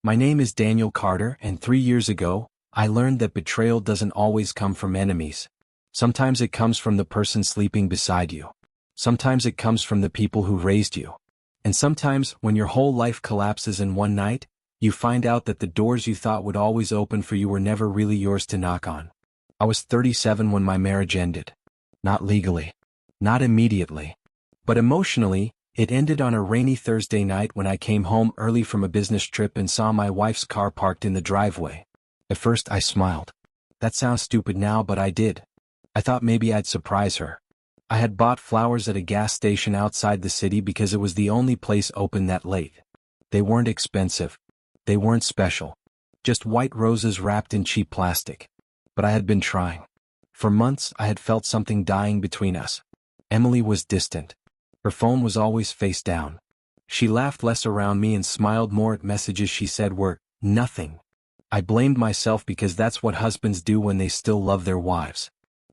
My name is Daniel Carter, and 3 years ago, I learned that betrayal doesn't always come from enemies. Sometimes it comes from the person sleeping beside you. Sometimes it comes from the people who raised you. And sometimes, when your whole life collapses in one night, you find out that the doors you thought would always open for you were never really yours to knock on. I was 37 when my marriage ended. Not legally. Not immediately. But emotionally, it ended on a rainy Thursday night when I came home early from a business trip and saw my wife's car parked in the driveway. At first I smiled. That sounds stupid now, but I did. I thought maybe I'd surprise her. I had bought flowers at a gas station outside the city because it was the only place open that late. They weren't expensive. They weren't special. Just white roses wrapped in cheap plastic. But I had been trying. For months I had felt something dying between us. Emily was distant. Her phone was always face down. She laughed less around me and smiled more at messages she said were nothing. I blamed myself because that's what husbands do when they still love their wives.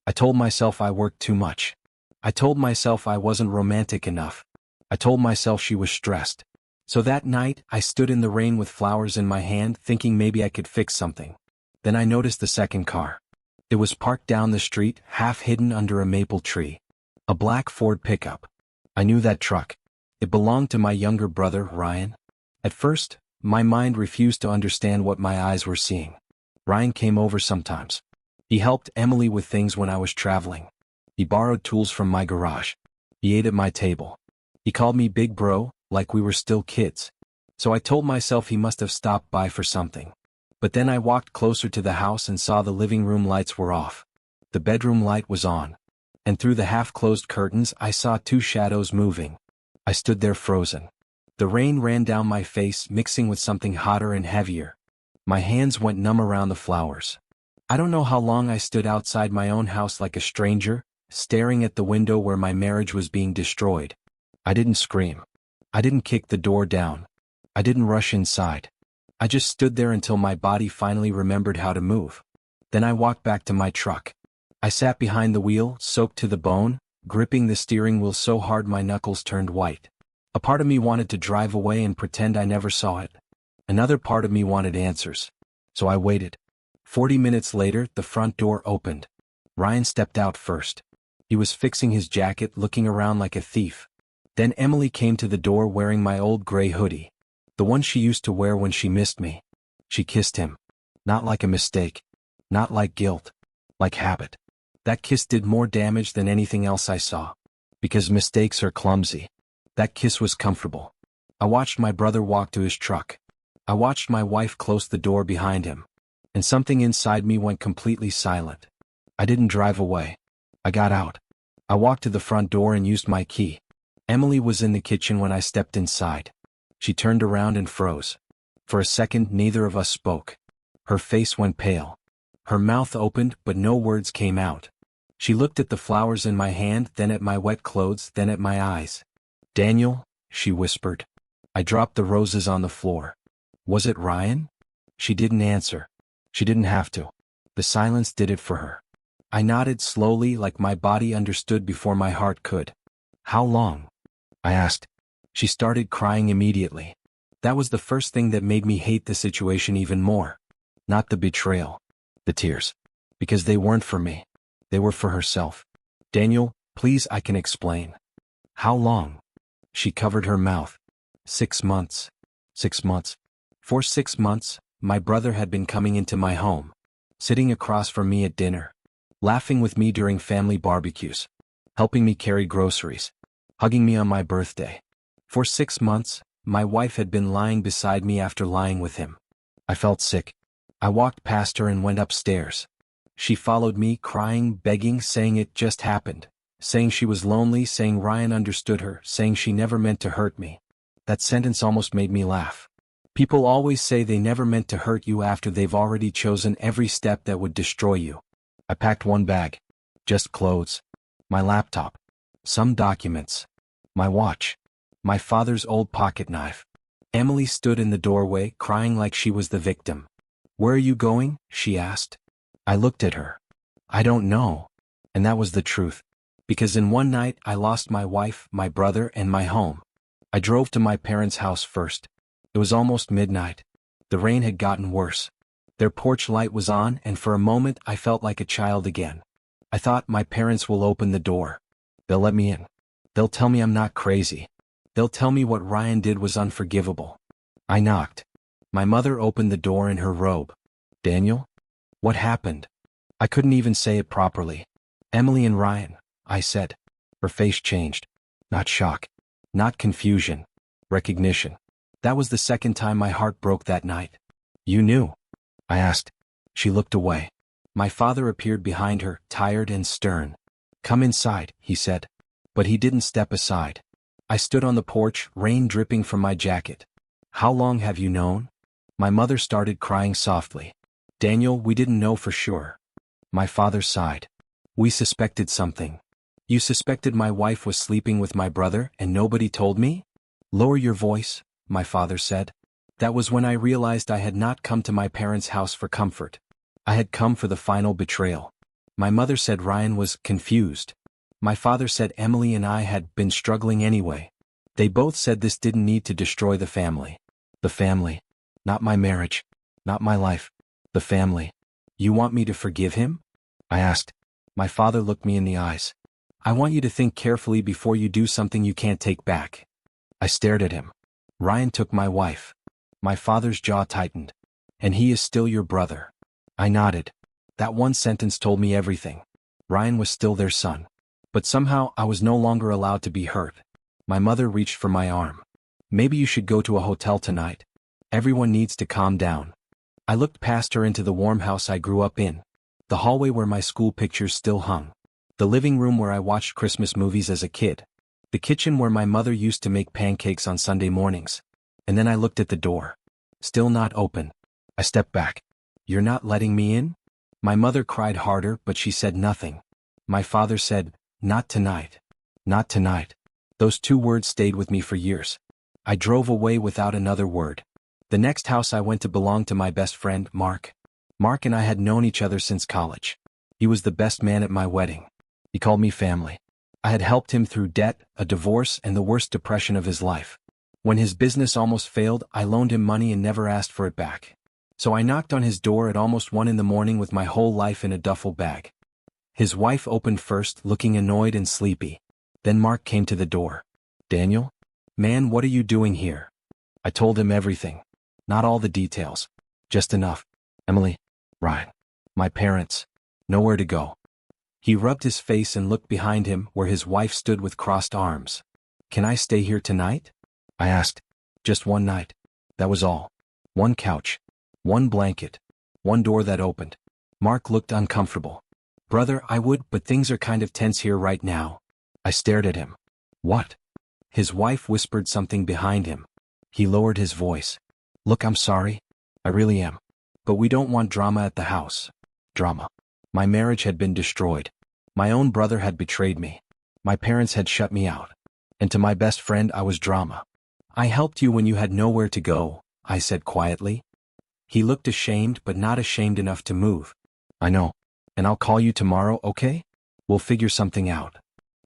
I told myself I worked too much. I told myself I wasn't romantic enough. I told myself she was stressed. So that night, I stood in the rain with flowers in my hand, thinking maybe I could fix something. Then I noticed the second car. It was parked down the street, half hidden under a maple tree. A black Ford pickup. I knew that truck. It belonged to my younger brother, Ryan. At first, my mind refused to understand what my eyes were seeing. Ryan came over sometimes. He helped Emily with things when I was traveling. He borrowed tools from my garage. He ate at my table. He called me big bro, like we were still kids. So I told myself he must have stopped by for something. But then I walked closer to the house and saw the living room lights were off. The bedroom light was on. And through the half-closed curtains I saw two shadows moving. I stood there frozen. The rain ran down my face, mixing with something hotter and heavier. My hands went numb around the flowers. I don't know how long I stood outside my own house like a stranger, staring at the window where my marriage was being destroyed. I didn't scream. I didn't kick the door down. I didn't rush inside. I just stood there until my body finally remembered how to move. Then I walked back to my truck. I sat behind the wheel, soaked to the bone, gripping the steering wheel so hard my knuckles turned white. A part of me wanted to drive away and pretend I never saw it. Another part of me wanted answers. So I waited. 40 minutes later, the front door opened. Ryan stepped out first. He was fixing his jacket, looking around like a thief. Then Emily came to the door wearing my old gray hoodie. The one she used to wear when she missed me. She kissed him. Not like a mistake. Not like guilt. Like habit. That kiss did more damage than anything else I saw. Because mistakes are clumsy. That kiss was comfortable. I watched my brother walk to his truck. I watched my wife close the door behind him. And something inside me went completely silent. I didn't drive away. I got out. I walked to the front door and used my key. Emily was in the kitchen when I stepped inside. She turned around and froze. For a second, neither of us spoke. Her face went pale. Her mouth opened, but no words came out. She looked at the flowers in my hand, then at my wet clothes, then at my eyes. "Daniel," she whispered. I dropped the roses on the floor. "Was it Ryan?" She didn't answer. She didn't have to. The silence did it for her. I nodded slowly, like my body understood before my heart could. "How long?" I asked. She started crying immediately. That was the first thing that made me hate the situation even more. Not the betrayal. The tears. Because they weren't for me. They were for herself. "Daniel, please, I can explain." "How long?" She covered her mouth. 6 months. 6 months. For 6 months, my brother had been coming into my home. Sitting across from me at dinner. Laughing with me during family barbecues. Helping me carry groceries. Hugging me on my birthday. For 6 months, my wife had been lying beside me after lying with him. I felt sick. I walked past her and went upstairs. She followed me, crying, begging, saying it just happened. Saying she was lonely, saying Ryan understood her, saying she never meant to hurt me. That sentence almost made me laugh. People always say they never meant to hurt you after they've already chosen every step that would destroy you. I packed one bag. Just clothes. My laptop. Some documents. My watch. My father's old pocket knife. Emily stood in the doorway, crying like she was the victim. "Where are you going?" she asked. I looked at her. "I don't know." And that was the truth. Because in one night I lost my wife, my brother, and my home. I drove to my parents' house first. It was almost midnight. The rain had gotten worse. Their porch light was on, and for a moment I felt like a child again. I thought, my parents will open the door. They'll let me in. They'll tell me I'm not crazy. They'll tell me what Ryan did was unforgivable. I knocked. My mother opened the door in her robe. Daniel? What happened? I couldn't even say it properly. Emily and Ryan, I said. Her face changed. Not shock. Not confusion. Recognition. That was the second time my heart broke that night. You knew? I asked. She looked away. My father appeared behind her, tired and stern. Come inside, he said. But he didn't step aside. I stood on the porch, rain dripping from my jacket. How long have you known? My mother started crying softly. Daniel, we didn't know for sure. My father sighed. We suspected something. You suspected my wife was sleeping with my brother and nobody told me? Lower your voice, my father said. That was when I realized I had not come to my parents' house for comfort. I had come for the final betrayal. My mother said Ryan was confused. My father said Emily and I had been struggling anyway. They both said this didn't need to destroy the family. The family. Not my marriage. Not my life. The family. You want me to forgive him? I asked. My father looked me in the eyes. I want you to think carefully before you do something you can't take back. I stared at him. Ryan took my wife. My father's jaw tightened. And he is still your brother. I nodded. That one sentence told me everything. Ryan was still their son. But somehow I was no longer allowed to be hurt. My mother reached for my arm. Maybe you should go to a hotel tonight. Everyone needs to calm down. I looked past her into the warm house I grew up in. The hallway where my school pictures still hung. The living room where I watched Christmas movies as a kid. The kitchen where my mother used to make pancakes on Sunday mornings. And then I looked at the door. Still not open. I stepped back. You're not letting me in? My mother cried harder, but she said nothing. My father said, not tonight. Not tonight. Those two words stayed with me for years. I drove away without another word. The next house I went to belonged to my best friend, Mark. Mark and I had known each other since college. He was the best man at my wedding. He called me family. I had helped him through debt, a divorce, and the worst depression of his life. When his business almost failed, I loaned him money and never asked for it back. So I knocked on his door at almost 1 a.m. with my whole life in a duffel bag. His wife opened first, looking annoyed and sleepy. Then Mark came to the door. Daniel? Man, what are you doing here? I told him everything. Not all the details. Just enough. Emily. Ryan. My parents. Nowhere to go. He rubbed his face and looked behind him where his wife stood with crossed arms. Can I stay here tonight? I asked. Just one night. That was all. One couch. One blanket. One door that opened. Mark looked uncomfortable. Brother, I would, but things are kind of tense here right now. I stared at him. What? His wife whispered something behind him. He lowered his voice. Look, I'm sorry. I really am. But we don't want drama at the house. Drama. My marriage had been destroyed. My own brother had betrayed me. My parents had shut me out. And to my best friend I was drama. I helped you when you had nowhere to go, I said quietly. He looked ashamed but not ashamed enough to move. I know. And I'll call you tomorrow, okay? We'll figure something out.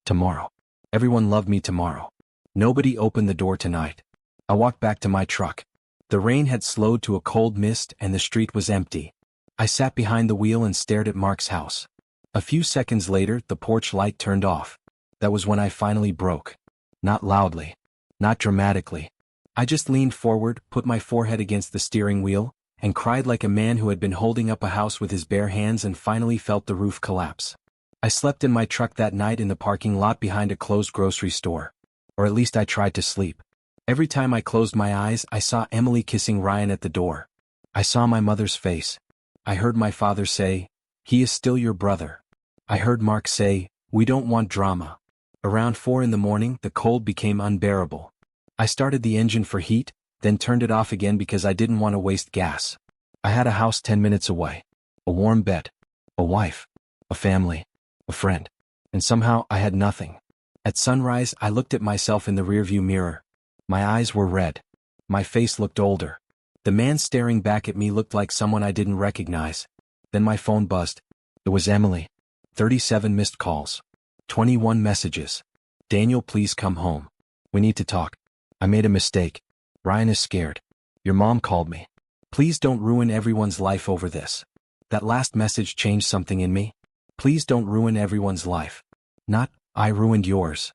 Tomorrow. Everyone loved me tomorrow. Nobody opened the door tonight. I walked back to my truck. The rain had slowed to a cold mist and the street was empty. I sat behind the wheel and stared at Mark's house. A few seconds later, the porch light turned off. That was when I finally broke. Not loudly. Not dramatically. I just leaned forward, put my forehead against the steering wheel, and cried like a man who had been holding up a house with his bare hands and finally felt the roof collapse. I slept in my truck that night in the parking lot behind a closed grocery store. Or at least I tried to sleep. Every time I closed my eyes, I saw Emily kissing Ryan at the door. I saw my mother's face. I heard my father say, he is still your brother. I heard Mark say, we don't want drama. Around 4 a.m, the cold became unbearable. I started the engine for heat, then turned it off again because I didn't want to waste gas. I had a house 10 minutes away. A warm bed. A wife. A family. A friend. And somehow I had nothing. At sunrise, I looked at myself in the rearview mirror. My eyes were red. My face looked older. The man staring back at me looked like someone I didn't recognize. Then my phone buzzed. It was Emily. 37 missed calls. 21 messages. Daniel, please come home. We need to talk. I made a mistake. Ryan is scared. Your mom called me. Please don't ruin everyone's life over this. That last message changed something in me. Please don't ruin everyone's life. Not, I ruined yours.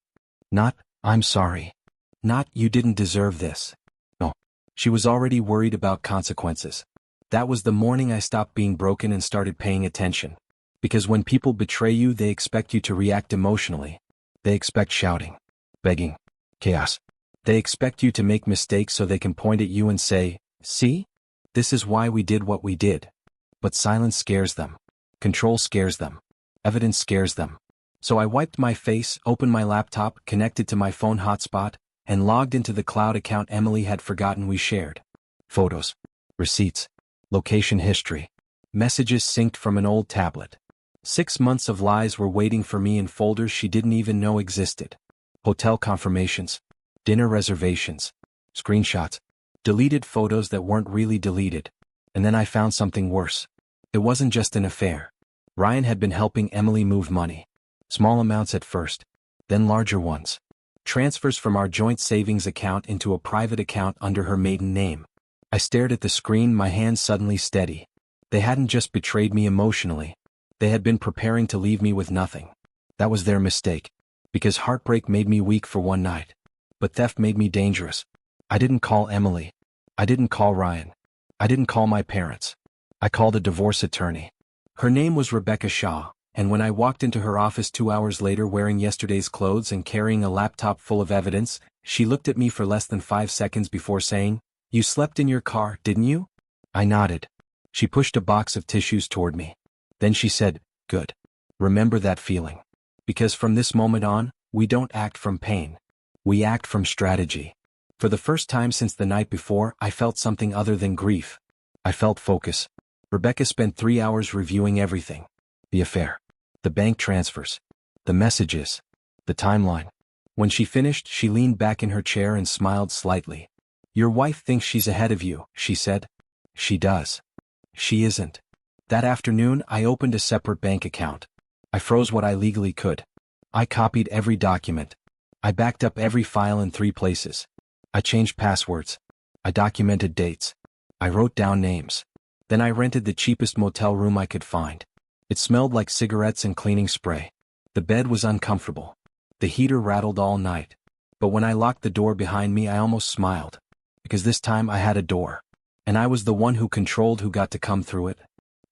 Not, I'm sorry. Not, you didn't deserve this. No. She was already worried about consequences. That was the morning I stopped being broken and started paying attention. Because when people betray you, they expect you to react emotionally. They expect shouting, begging, chaos. They expect you to make mistakes so they can point at you and say, see? This is why we did what we did. But silence scares them. Control scares them. Evidence scares them. So I wiped my face, opened my laptop, connected to my phone hotspot, and logged into the cloud account Emily had forgotten we shared. Photos, receipts, location history, messages synced from an old tablet. 6 months of lies were waiting for me in folders she didn't even know existed. Hotel confirmations, dinner reservations, screenshots, deleted photos that weren't really deleted. And then I found something worse. It wasn't just an affair. Ryan had been helping Emily move money. Small amounts at first, then larger ones. Transfers from our joint savings account into a private account under her maiden name. I stared at the screen, my hands suddenly steady. They hadn't just betrayed me emotionally. They had been preparing to leave me with nothing. That was their mistake. Because heartbreak made me weak for one night. But theft made me dangerous. I didn't call Emily. I didn't call Ryan. I didn't call my parents. I called a divorce attorney. Her name was Rebecca Shaw, and when I walked into her office 2 hours later wearing yesterday's clothes and carrying a laptop full of evidence, she looked at me for less than 5 seconds before saying, "You slept in your car, didn't you?" I nodded. She pushed a box of tissues toward me. Then she said, "Good. Remember that feeling. Because from this moment on, we don't act from pain. We act from strategy." For the first time since the night before, I felt something other than grief. I felt focus. Rebecca spent 3 hours reviewing everything. The affair. The bank transfers. The messages. The timeline. When she finished, she leaned back in her chair and smiled slightly. "Your wife thinks she's ahead of you," she said. "She does. She isn't." That afternoon, I opened a separate bank account. I froze what I legally could. I copied every document. I backed up every file in 3 places. I changed passwords. I documented dates. I wrote down names. Then I rented the cheapest motel room I could find. It smelled like cigarettes and cleaning spray. The bed was uncomfortable. The heater rattled all night. But when I locked the door behind me, I almost smiled. Because this time I had a door. And I was the one who controlled who got to come through it.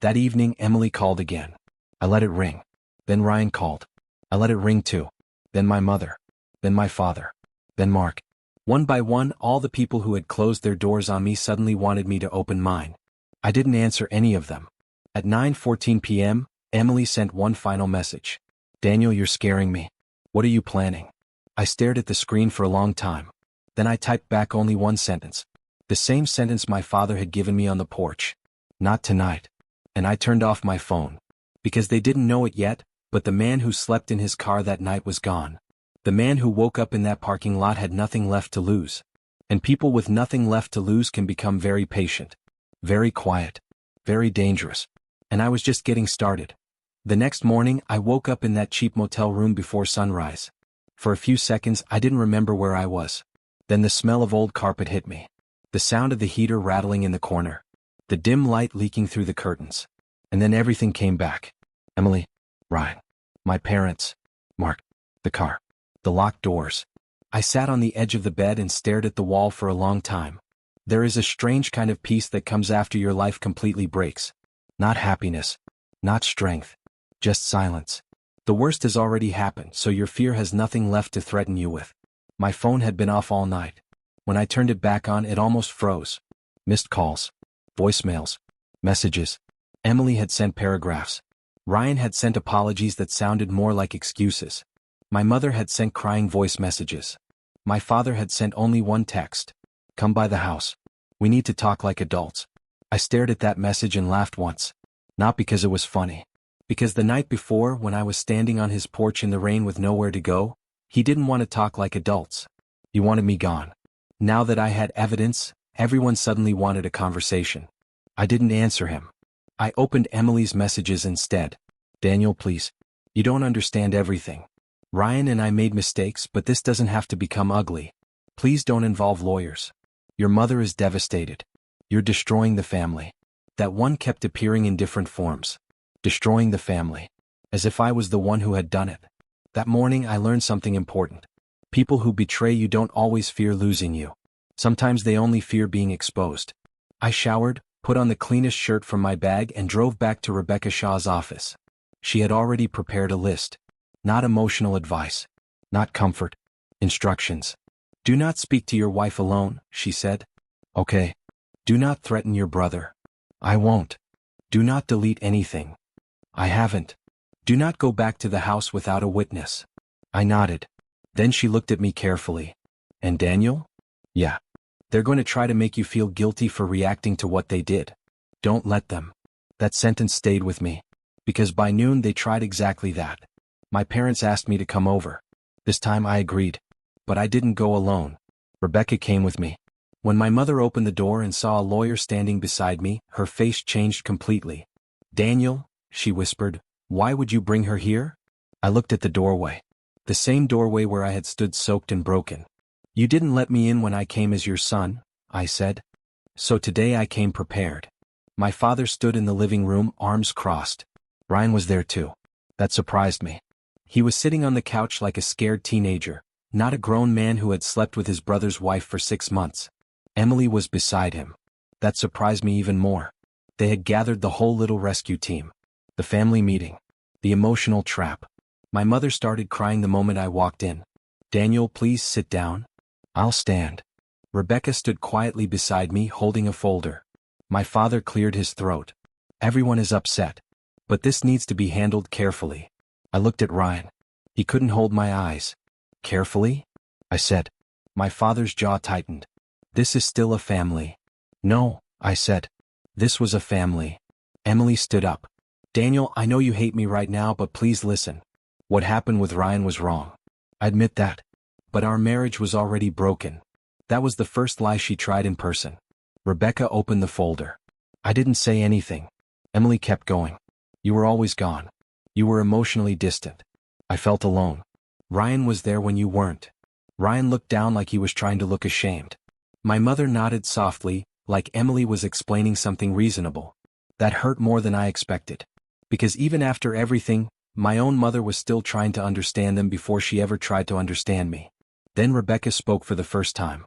That evening, Emily called again. I let it ring. Then Ryan called. I let it ring too. Then my mother. Then my father. Then Mark. One by one, all the people who had closed their doors on me suddenly wanted me to open mine. I didn't answer any of them. At 9:14 p.m., Emily sent one final message. "Daniel, you're scaring me. What are you planning?" I stared at the screen for a long time. Then I typed back only one sentence. The same sentence my father had given me on the porch. "Not tonight." And I turned off my phone. Because they didn't know it yet, but the man who slept in his car that night was gone. The man who woke up in that parking lot had nothing left to lose. And people with nothing left to lose can become very patient, very quiet, very dangerous. And I was just getting started. The next morning, I woke up in that cheap motel room before sunrise. For a few seconds, I didn't remember where I was. Then the smell of old carpet hit me. The sound of the heater rattling in the corner. The dim light leaking through the curtains. And then everything came back. Emily, Ryan, my parents, Mark, the car, the locked doors. I sat on the edge of the bed and stared at the wall for a long time. There is a strange kind of peace that comes after your life completely breaks. Not happiness, not strength, just silence. The worst has already happened, so your fear has nothing left to threaten you with. My phone had been off all night. When I turned it back on, it almost froze. Missed calls, voicemails, messages. Emily had sent paragraphs. Ryan had sent apologies that sounded more like excuses. My mother had sent crying voice messages. My father had sent only one text. "Come by the house. We need to talk like adults." I stared at that message and laughed once. Not because it was funny. Because the night before, when I was standing on his porch in the rain with nowhere to go, he didn't want to talk like adults. He wanted me gone. Now that I had evidence, everyone suddenly wanted a conversation. I didn't answer him. I opened Emily's messages instead. "Daniel, please. You don't understand everything. Ryan and I made mistakes, but this doesn't have to become ugly. Please don't involve lawyers. Your mother is devastated. You're destroying the family. That one kept appearing in different forms. Destroying the family. As if I was the one who had done it. That morning I learned something important. People who betray you don't always fear losing you. Sometimes they only fear being exposed. I showered, put on the cleanest shirt from my bag and drove back to Rebecca Shaw's office. She had already prepared a list. Not emotional advice. Not comfort. Instructions. Do not speak to your wife alone, she said. Okay. Do not threaten your brother. I won't. Do not delete anything. I haven't. Do not go back to the house without a witness. I nodded. Then she looked at me carefully. And Daniel? Yeah. They're going to try to make you feel guilty for reacting to what they did. Don't let them. That sentence stayed with me. Because by noon they tried exactly that. My parents asked me to come over. This time I agreed. But I didn't go alone. Rebecca came with me. When my mother opened the door and saw a lawyer standing beside me, her face changed completely. Daniel, she whispered, why would you bring her here? I looked at the doorway. The same doorway where I had stood soaked and broken. You didn't let me in when I came as your son, I said. So today I came prepared. My father stood in the living room, arms crossed. Ryan was there too. That surprised me. He was sitting on the couch like a scared teenager, not a grown man who had slept with his brother's wife for 6 months. Emily was beside him. That surprised me even more. They had gathered the whole little rescue team. The family meeting. The emotional trap. My mother started crying the moment I walked in. Daniel, please sit down. I'll stand. Rebecca stood quietly beside me holding a folder. My father cleared his throat. Everyone is upset. But this needs to be handled carefully. I looked at Ryan. He couldn't hold my eyes. Carefully? I said. My father's jaw tightened. This is still a family. No, I said. This was a family. Emily stood up. Daniel, I know you hate me right now, but please listen. What happened with Ryan was wrong. I admit that. But our marriage was already broken. That was the first lie she tried in person. Rebecca opened the folder. I didn't say anything. Emily kept going. You were always gone. You were emotionally distant. I felt alone. Ryan was there when you weren't. Ryan looked down like he was trying to look ashamed. My mother nodded softly, like Emily was explaining something reasonable. That hurt more than I expected. Because even after everything, my own mother was still trying to understand them before she ever tried to understand me. Then Rebecca spoke for the first time.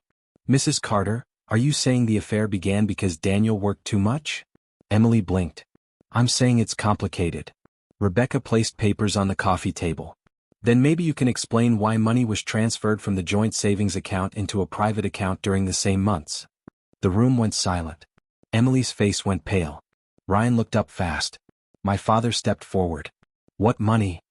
Mrs. Carter, are you saying the affair began because Daniel worked too much? Emily blinked. I'm saying it's complicated. Rebecca placed papers on the coffee table. Then maybe you can explain why money was transferred from the joint savings account into a private account during the same months. The room went silent. Emily's face went pale. Ryan looked up fast. My father stepped forward. What money?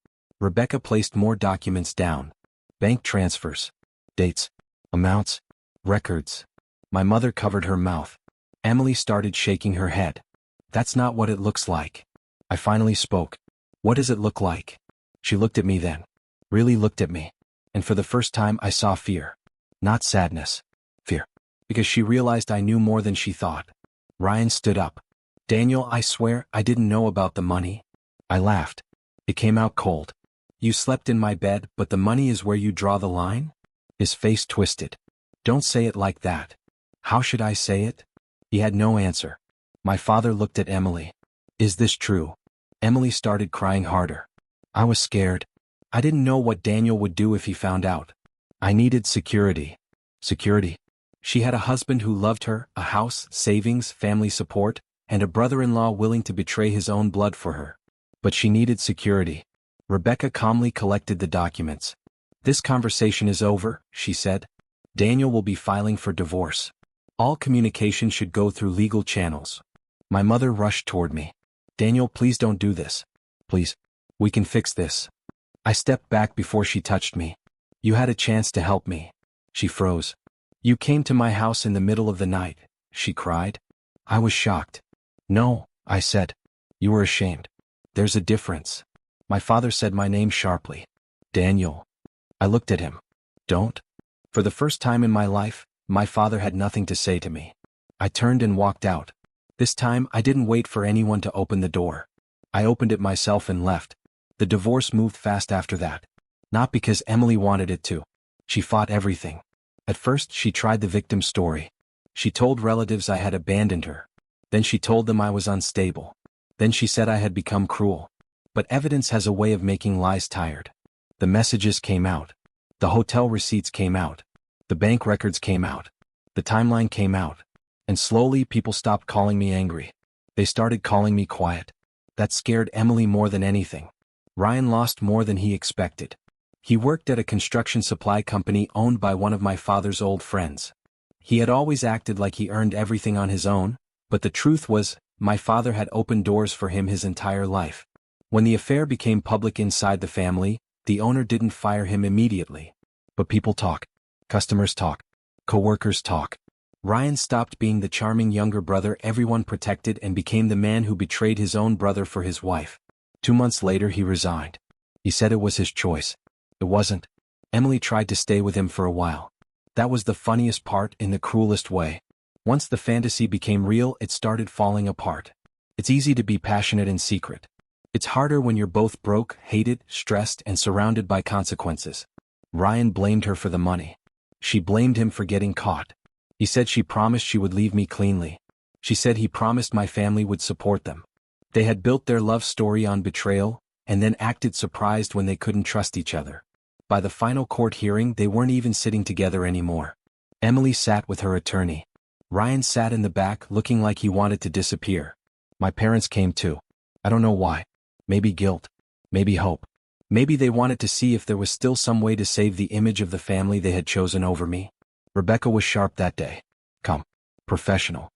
Rebecca placed more documents down. Bank transfers. Dates. Amounts. Records. My mother covered her mouth. Emily started shaking her head. That's not what it looks like. I finally spoke. What does it look like? She looked at me then. Really looked at me. And for the first time I saw fear. Not sadness. Fear. Because she realized I knew more than she thought. Ryan stood up. Daniel, I swear, I didn't know about the money. I laughed. It came out cold. You slept in my bed, but the money is where you draw the line? His face twisted. Don't say it like that. How should I say it? He had no answer. My father looked at Emily. Is this true? Emily started crying harder. I was scared. I didn't know what Daniel would do if he found out. I needed security. Security. She had a husband who loved her, a house, savings, family support, and a brother-in-law willing to betray his own blood for her. But she needed security. Rebecca calmly collected the documents. This conversation is over, she said. Daniel will be filing for divorce. All communication should go through legal channels. My mother rushed toward me. Daniel, please don't do this. Please. We can fix this. I stepped back before she touched me. You had a chance to help me. She froze. You came to my house in the middle of the night, she cried. I was shocked. No, I said. You were ashamed. There's a difference. My father said my name sharply. Daniel. I looked at him. Don't. For the first time in my life, my father had nothing to say to me. I turned and walked out. This time I didn't wait for anyone to open the door. I opened it myself and left. The divorce moved fast after that. Not because Emily wanted it to. She fought everything. At first she tried the victim story. She told relatives I had abandoned her. Then she told them I was unstable. Then she said I had become cruel. But evidence has a way of making lies tired. The messages came out. The hotel receipts came out. The bank records came out. The timeline came out. And slowly people stopped calling me angry. They started calling me quiet. That scared Emily more than anything. Ryan lost more than he expected. He worked at a construction supply company owned by one of my father's old friends. He had always acted like he earned everything on his own, but the truth was, my father had opened doors for him his entire life. When the affair became public inside the family, the owner didn't fire him immediately. But people talk. Customers talk. Coworkers talk. Ryan stopped being the charming younger brother everyone protected and became the man who betrayed his own brother for his wife. 2 months later he resigned. He said it was his choice. It wasn't. Emily tried to stay with him for a while. That was the funniest part in the cruelest way. Once the fantasy became real, it started falling apart. It's easy to be passionate in secret. It's harder when you're both broke, hated, stressed, and surrounded by consequences. Ryan blamed her for the money. She blamed him for getting caught. He said she promised she would leave me cleanly. She said he promised my family would support them. They had built their love story on betrayal, and then acted surprised when they couldn't trust each other. By the final court hearing, they weren't even sitting together anymore. Emily sat with her attorney. Ryan sat in the back looking like he wanted to disappear. My parents came too. I don't know why. Maybe guilt. Maybe hope. Maybe they wanted to see if there was still some way to save the image of the family they had chosen over me. Rebecca was sharp that day. Calm. Professional.